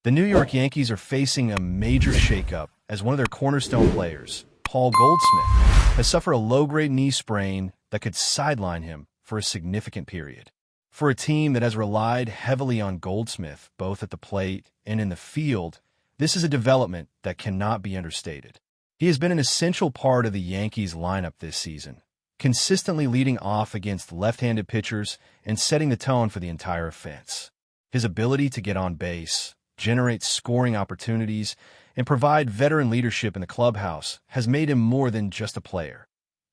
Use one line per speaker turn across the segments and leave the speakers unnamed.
The New York Yankees are facing a major shakeup as one of their cornerstone players, Paul Goldsmith, has suffered a low-grade knee sprain that could sideline him for a significant period. For a team that has relied heavily on Goldsmith, both at the plate and in the field, this is a development that cannot be understated. He has been an essential part of the Yankees lineup this season, consistently leading off against left-handed pitchers and setting the tone for the entire offense. His ability to get on base, generate scoring opportunities, and provide veteran leadership in the clubhouse has made him more than just a player.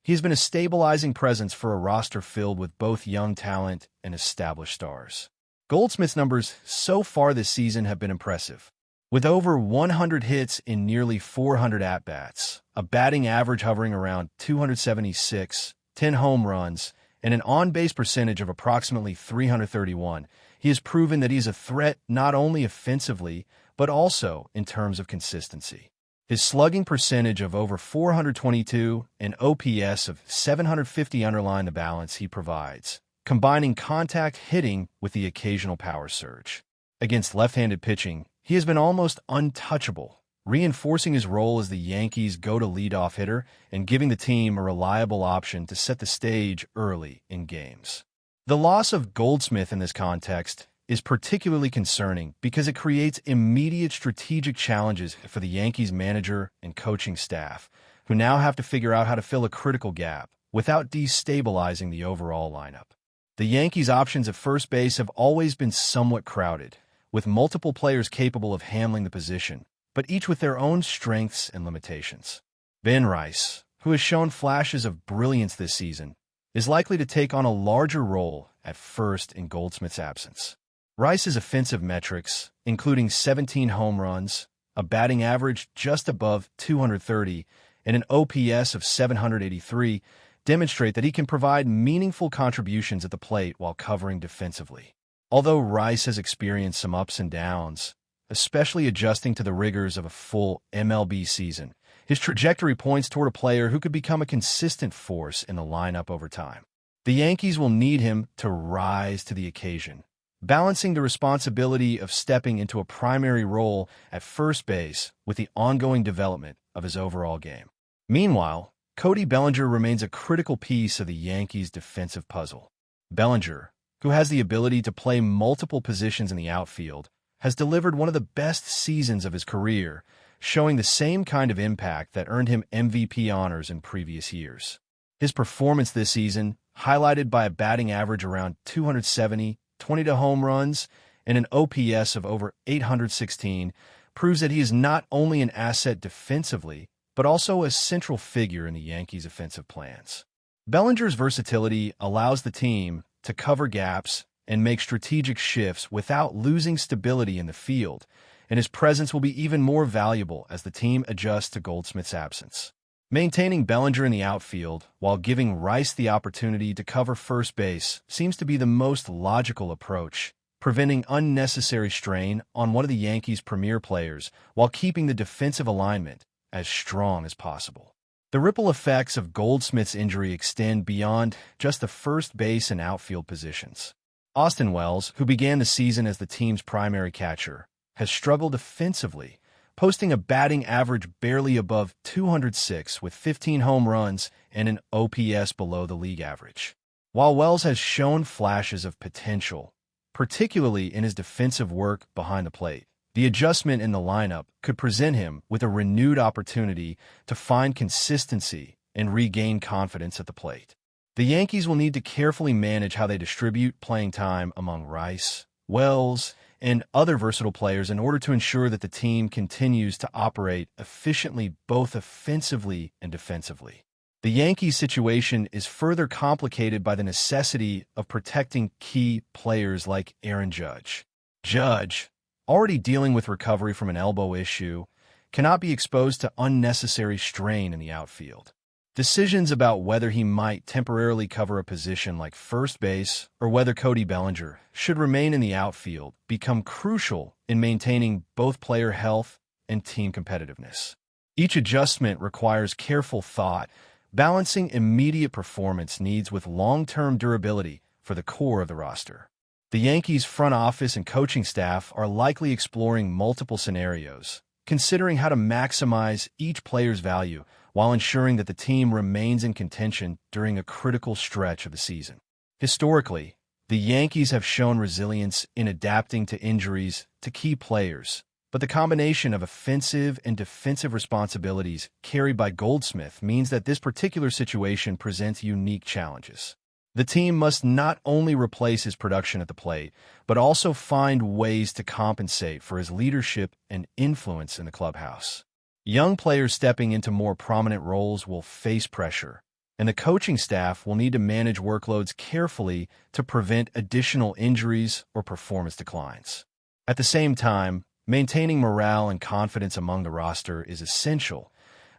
He has been a stabilizing presence for a roster filled with both young talent and established stars. Goldsmith's numbers so far this season have been impressive. With over 100 hits in nearly 400 at-bats, a batting average hovering around 276, 10 home runs, and an on-base percentage of approximately .331, he has proven that he is a threat not only offensively, but also in terms of consistency. His slugging percentage of over .422 and OPS of .750 underline the balance he provides, combining contact hitting with the occasional power surge. Against left-handed pitching, he has been almost untouchable, reinforcing his role as the Yankees' go-to leadoff hitter and giving the team a reliable option to set the stage early in games. The loss of Goldsmith in this context is particularly concerning because it creates immediate strategic challenges for the Yankees manager and coaching staff, who now have to figure out how to fill a critical gap without destabilizing the overall lineup. The Yankees' options at first base have always been somewhat crowded, with multiple players capable of handling the position, but each with their own strengths and limitations. Ben Rice, who has shown flashes of brilliance this season, is likely to take on a larger role at first in Goldsmith's absence. Rice's offensive metrics, including 17 home runs, a batting average just above 230, and an OPS of 783, demonstrate that he can provide meaningful contributions at the plate while covering defensively. Although Rice has experienced some ups and downs, especially adjusting to the rigors of a full MLB season, his trajectory points toward a player who could become a consistent force in the lineup over time. The Yankees will need him to rise to the occasion, balancing the responsibility of stepping into a primary role at first base with the ongoing development of his overall game. Meanwhile, Cody Bellinger remains a critical piece of the Yankees' defensive puzzle. Bellinger, who has the ability to play multiple positions in the outfield, has delivered one of the best seasons of his career, showing the same kind of impact that earned him MVP honors in previous years. His performance this season, highlighted by a batting average around 270, 22 home runs, and an OPS of over 816, proves that he is not only an asset defensively, but also a central figure in the Yankees' offensive plans. Bellinger's versatility allows the team to cover gaps and make strategic shifts without losing stability in the field, and his presence will be even more valuable as the team adjusts to Goldsmith's absence. Maintaining Bellinger in the outfield while giving Rice the opportunity to cover first base seems to be the most logical approach, preventing unnecessary strain on one of the Yankees' premier players while keeping the defensive alignment as strong as possible. The ripple effects of Goldsmith's injury extend beyond just the first base and outfield positions. Austin Wells, who began the season as the team's primary catcher, has struggled offensively, posting a batting average barely above 206 with 15 home runs and an OPS below the league average. While Wells has shown flashes of potential, particularly in his defensive work behind the plate, the adjustment in the lineup could present him with a renewed opportunity to find consistency and regain confidence at the plate. The Yankees will need to carefully manage how they distribute playing time among Rice, Wells, and other versatile players in order to ensure that the team continues to operate efficiently both offensively and defensively. The Yankees' situation is further complicated by the necessity of protecting key players like Aaron Judge. Judge, already dealing with recovery from an elbow issue, cannot be exposed to unnecessary strain in the outfield. Decisions about whether he might temporarily cover a position like first base or whether Cody Bellinger should remain in the outfield become crucial in maintaining both player health and team competitiveness. Each adjustment requires careful thought, balancing immediate performance needs with long-term durability for the core of the roster. The Yankees' front office and coaching staff are likely exploring multiple scenarios, considering how to maximize each player's value while ensuring that the team remains in contention during a critical stretch of the season. Historically, the Yankees have shown resilience in adapting to injuries to key players, but the combination of offensive and defensive responsibilities carried by Goldsmith means that this particular situation presents unique challenges. The team must not only replace his production at the plate, but also find ways to compensate for his leadership and influence in the clubhouse. Young players stepping into more prominent roles will face pressure, and the coaching staff will need to manage workloads carefully to prevent additional injuries or performance declines. At the same time, maintaining morale and confidence among the roster is essential,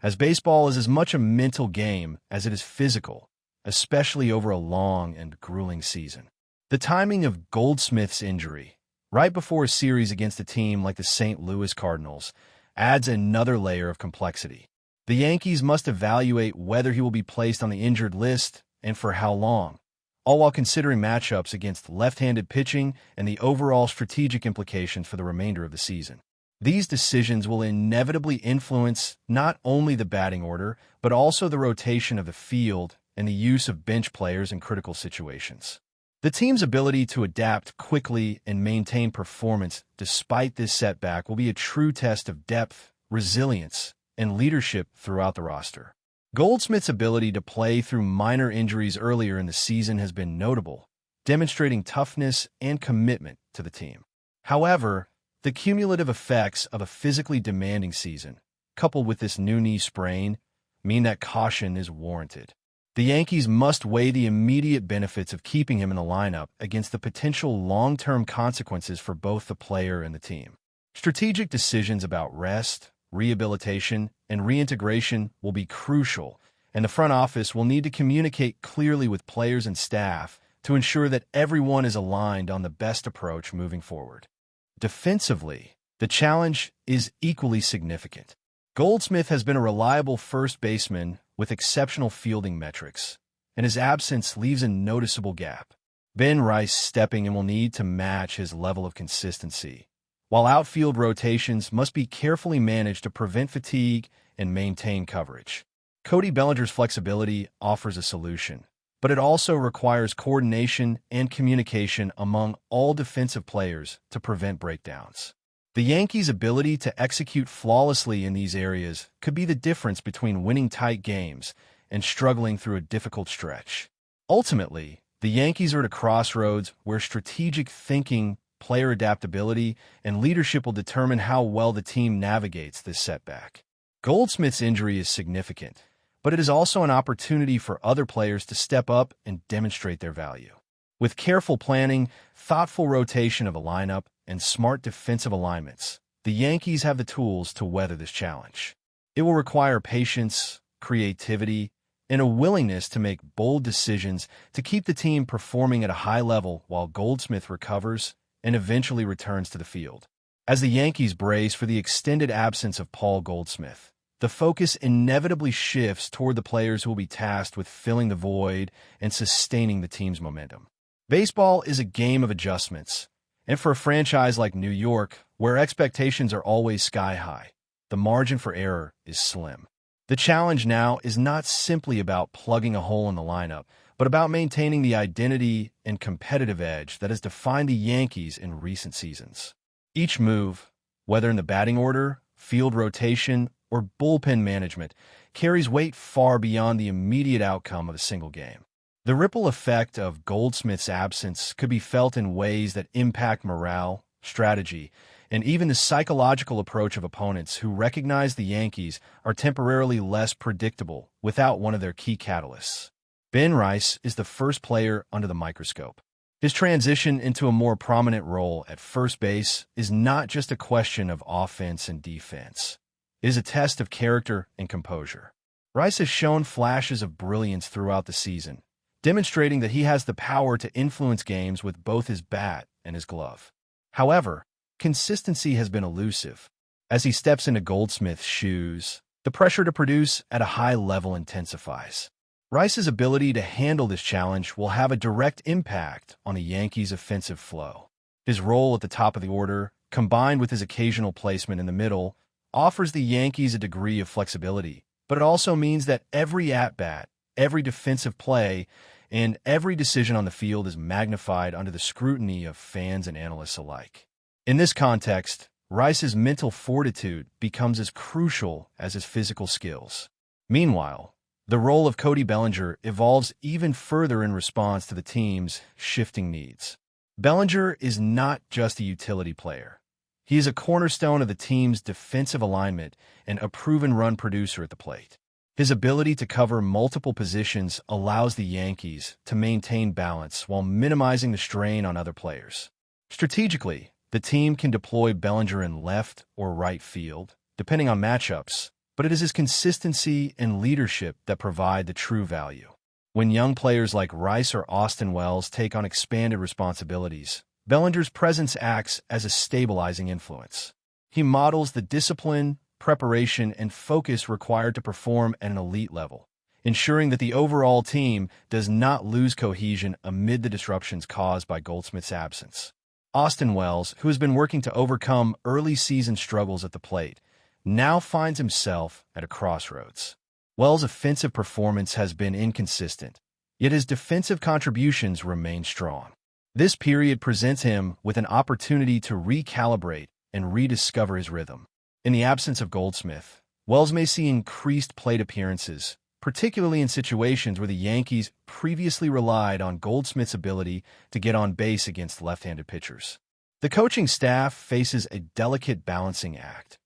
as baseball is as much a mental game as it is physical, especially over a long and grueling season. The timing of Goldsmith's injury, right before a series against a team like the St. Louis Cardinals, adds another layer of complexity. The Yankees must evaluate whether he will be placed on the injured list and for how long, all while considering matchups against left-handed pitching and the overall strategic implications for the remainder of the season. These decisions will inevitably influence not only the batting order, but also the rotation of the field and the use of bench players in critical situations. The team's ability to adapt quickly and maintain performance despite this setback will be a true test of depth, resilience, and leadership throughout the roster. Goldsmith's ability to play through minor injuries earlier in the season has been notable, demonstrating toughness and commitment to the team. However, the cumulative effects of a physically demanding season, coupled with this new knee sprain, mean that caution is warranted. The Yankees must weigh the immediate benefits of keeping him in the lineup against the potential long-term consequences for both the player and the team. Strategic decisions about rest, rehabilitation, and reintegration will be crucial, and the front office will need to communicate clearly with players and staff to ensure that everyone is aligned on the best approach moving forward. Defensively, the challenge is equally significant. Goldsmith has been a reliable first baseman with exceptional fielding metrics, and his absence leaves a noticeable gap. Ben Rice stepping in will need to match his level of consistency, while outfield rotations must be carefully managed to prevent fatigue and maintain coverage. Cody Bellinger's flexibility offers a solution, but it also requires coordination and communication among all defensive players to prevent breakdowns. The Yankees' ability to execute flawlessly in these areas could be the difference between winning tight games and struggling through a difficult stretch. Ultimately, the Yankees are at a crossroads where strategic thinking, player adaptability, and leadership will determine how well the team navigates this setback. Goldsmith's injury is significant, but it is also an opportunity for other players to step up and demonstrate their value. With careful planning, thoughtful rotation of a lineup, and smart defensive alignments, the Yankees have the tools to weather this challenge. It will require patience, creativity, and a willingness to make bold decisions to keep the team performing at a high level while Goldsmith recovers and eventually returns to the field. As the Yankees brace for the extended absence of Paul Goldsmith, the focus inevitably shifts toward the players who will be tasked with filling the void and sustaining the team's momentum. Baseball is a game of adjustments, and for a franchise like New York, where expectations are always sky high, the margin for error is slim. The challenge now is not simply about plugging a hole in the lineup, but about maintaining the identity and competitive edge that has defined the Yankees in recent seasons. Each move, whether in the batting order, field rotation, or bullpen management, carries weight far beyond the immediate outcome of a single game. The ripple effect of Goldsmith's absence could be felt in ways that impact morale, strategy, and even the psychological approach of opponents who recognize the Yankees are temporarily less predictable without one of their key catalysts. Ben Rice is the first player under the microscope. His transition into a more prominent role at first base is not just a question of offense and defense. It is a test of character and composure. Rice has shown flashes of brilliance throughout the season, demonstrating that he has the power to influence games with both his bat and his glove. However, consistency has been elusive. As he steps into Goldsmith's shoes, the pressure to produce at a high level intensifies. Rice's ability to handle this challenge will have a direct impact on the Yankees' offensive flow. His role at the top of the order, combined with his occasional placement in the middle, offers the Yankees a degree of flexibility, but it also means that every at-bat, every defensive play, and every decision on the field is magnified under the scrutiny of fans and analysts alike. In this context, Rice's mental fortitude becomes as crucial as his physical skills. Meanwhile, the role of Cody Bellinger evolves even further in response to the team's shifting needs. Bellinger is not just a utility player. He is a cornerstone of the team's defensive alignment and a proven run producer at the plate. His ability to cover multiple positions allows the Yankees to maintain balance while minimizing the strain on other players. Strategically, the team can deploy Bellinger in left or right field, depending on matchups, but it is his consistency and leadership that provide the true value. When young players like Rice or Austin Wells take on expanded responsibilities, Bellinger's presence acts as a stabilizing influence. He models the discipline, preparation, and focus required to perform at an elite level, ensuring that the overall team does not lose cohesion amid the disruptions caused by Goldsmith's absence. Austin Wells, who has been working to overcome early season struggles at the plate, now finds himself at a crossroads. Wells' offensive performance has been inconsistent, yet his defensive contributions remain strong. This period presents him with an opportunity to recalibrate and rediscover his rhythm. In the absence of Goldsmith, Wells may see increased plate appearances, particularly in situations where the Yankees previously relied on Goldsmith's ability to get on base against left-handed pitchers. The coaching staff faces a delicate balancing act: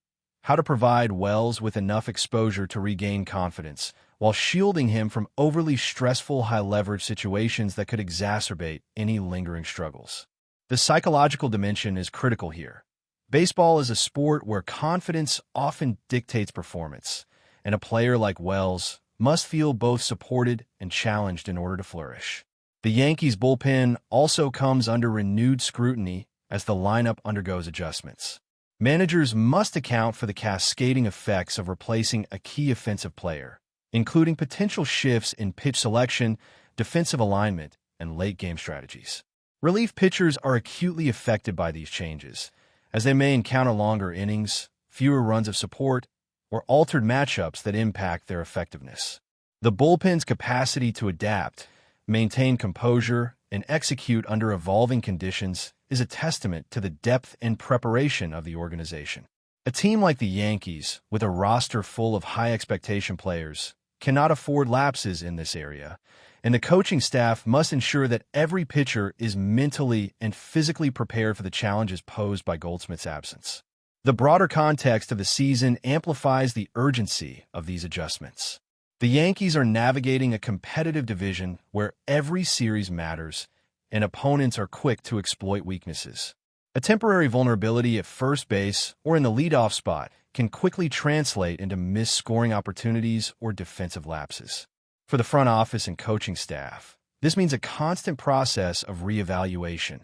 how to provide Wells with enough exposure to regain confidence, while shielding him from overly stressful high-leverage situations that could exacerbate any lingering struggles. The psychological dimension is critical here. Baseball is a sport where confidence often dictates performance, and a player like Wells must feel both supported and challenged in order to flourish. The Yankees' bullpen also comes under renewed scrutiny as the lineup undergoes adjustments. Managers must account for the cascading effects of replacing a key offensive player, including potential shifts in pitch selection, defensive alignment, and late-game strategies. Relief pitchers are acutely affected by these changes, as they may encounter longer innings, fewer runs of support, or altered matchups that impact their effectiveness. The bullpen's capacity to adapt, maintain composure, and execute under evolving conditions is a testament to the depth and preparation of the organization. A team like the Yankees, with a roster full of high-expectation players, cannot afford lapses in this area, and the coaching staff must ensure that every pitcher is mentally and physically prepared for the challenges posed by Goldsmith's absence. The broader context of the season amplifies the urgency of these adjustments. The Yankees are navigating a competitive division where every series matters, and opponents are quick to exploit weaknesses. A temporary vulnerability at first base or in the leadoff spot can quickly translate into missed scoring opportunities or defensive lapses. For the front office and coaching staff, this means a constant process of reevaluation,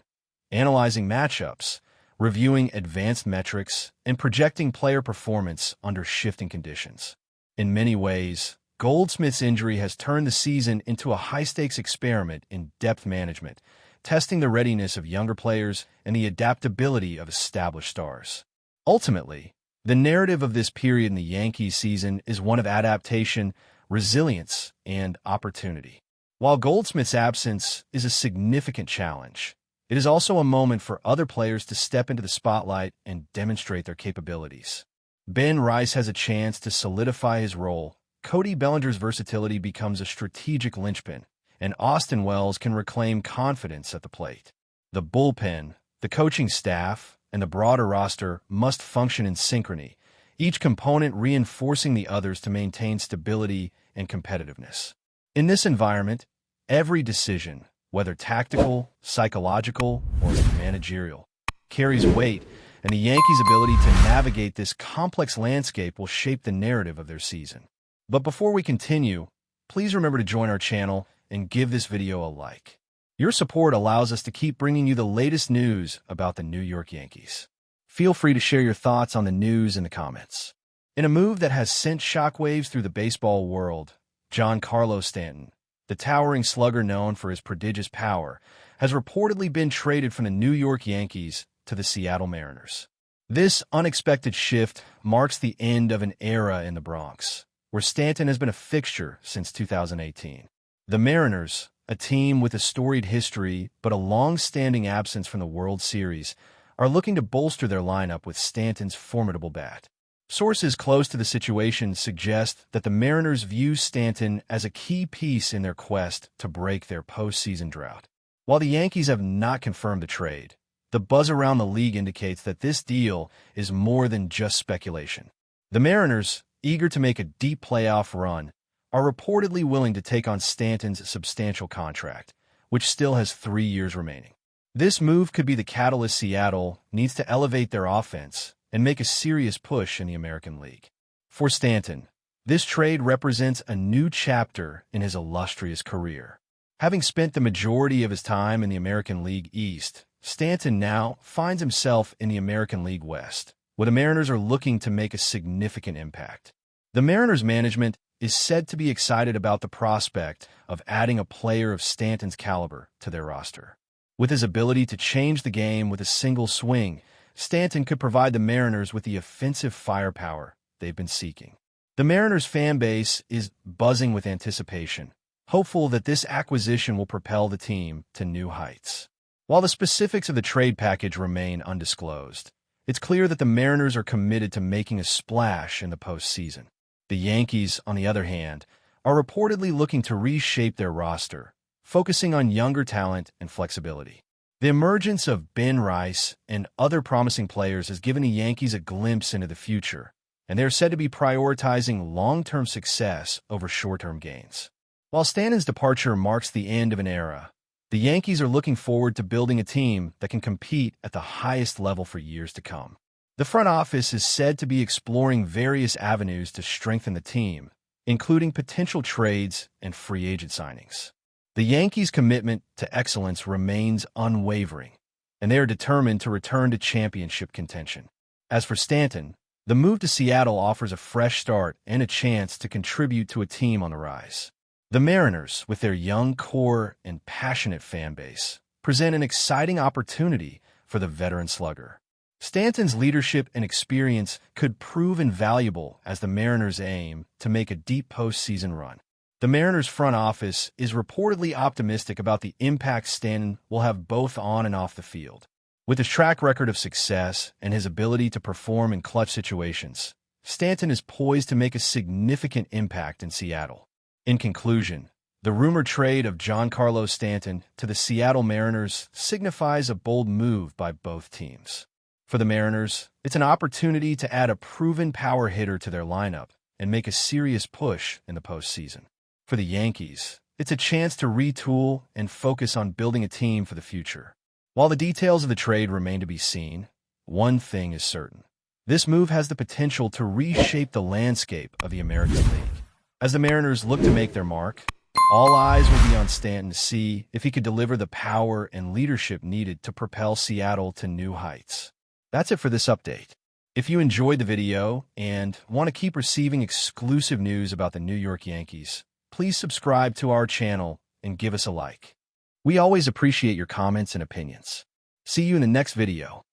analyzing matchups, reviewing advanced metrics, and projecting player performance under shifting conditions. In many ways, Goldsmith's injury has turned the season into a high-stakes experiment in depth management, testing the readiness of younger players and the adaptability of established stars. Ultimately, the narrative of this period in the Yankees season is one of adaptation, resilience, and opportunity. While Goldsmith's absence is a significant challenge, it is also a moment for other players to step into the spotlight and demonstrate their capabilities. Ben Rice has a chance to solidify his role, Cody Bellinger's versatility becomes a strategic linchpin, and Austin Wells can reclaim confidence at the plate. The bullpen, the coaching staff, and the broader roster must function in synchrony, each component reinforcing the others to maintain stability and competitiveness. In this environment, every decision, whether tactical, psychological, or managerial, carries weight, and the Yankees' ability to navigate this complex landscape will shape the narrative of their season. But before we continue, please remember to join our channel and give this video a like. Your support allows us to keep bringing you the latest news about the New York Yankees. Feel free to share your thoughts on the news in the comments. In a move that has sent shockwaves through the baseball world, Giancarlo Stanton, the towering slugger known for his prodigious power, has reportedly been traded from the New York Yankees to the Seattle Mariners. This unexpected shift marks the end of an era in the Bronx, where Stanton has been a fixture since 2018. The Mariners, a team with a storied history but a long-standing absence from the World Series, are looking to bolster their lineup with Stanton's formidable bat. Sources close to the situation suggest that the Mariners view Stanton as a key piece in their quest to break their postseason drought. While the Yankees have not confirmed the trade, the buzz around the league indicates that this deal is more than just speculation. The Mariners, eager to make a deep playoff run, are reportedly willing to take on Stanton's substantial contract, which still has 3 years remaining. This move could be the catalyst Seattle needs to elevate their offense and make a serious push in the American League. For Stanton, this trade represents a new chapter in his illustrious career. Having spent the majority of his time in the American League East, Stanton now finds himself in the American League West, where the Mariners are looking to make a significant impact. The Mariners management is said to be excited about the prospect of adding a player of Stanton's caliber to their roster. With his ability to change the game with a single swing, Stanton could provide the Mariners with the offensive firepower they've been seeking. The Mariners fan base is buzzing with anticipation, hopeful that this acquisition will propel the team to new heights. While the specifics of the trade package remain undisclosed, it's clear that the Mariners are committed to making a splash in the postseason. The Yankees, on the other hand, are reportedly looking to reshape their roster, focusing on younger talent and flexibility. The emergence of Ben Rice and other promising players has given the Yankees a glimpse into the future, and they are said to be prioritizing long-term success over short-term gains. While Stanton's departure marks the end of an era, the Yankees are looking forward to building a team that can compete at the highest level for years to come. The front office is said to be exploring various avenues to strengthen the team, including potential trades and free agent signings. The Yankees' commitment to excellence remains unwavering, and they are determined to return to championship contention. As for Stanton, the move to Seattle offers a fresh start and a chance to contribute to a team on the rise. The Mariners, with their young core and passionate fan base, present an exciting opportunity for the veteran slugger. Stanton's leadership and experience could prove invaluable as the Mariners aim to make a deep postseason run. The Mariners' front office is reportedly optimistic about the impact Stanton will have both on and off the field. With his track record of success and his ability to perform in clutch situations, Stanton is poised to make a significant impact in Seattle. In conclusion, the rumored trade of Giancarlo Stanton to the Seattle Mariners signifies a bold move by both teams. For the Mariners, it's an opportunity to add a proven power hitter to their lineup and make a serious push in the postseason. For the Yankees, it's a chance to retool and focus on building a team for the future. While the details of the trade remain to be seen, one thing is certain. This move has the potential to reshape the landscape of the American League. As the Mariners look to make their mark, all eyes will be on Stanton to see if he could deliver the power and leadership needed to propel Seattle to new heights. That's it for this update. If you enjoyed the video and want to keep receiving exclusive news about the New York Yankees, please subscribe to our channel and give us a like. We always appreciate your comments and opinions. See you in the next video.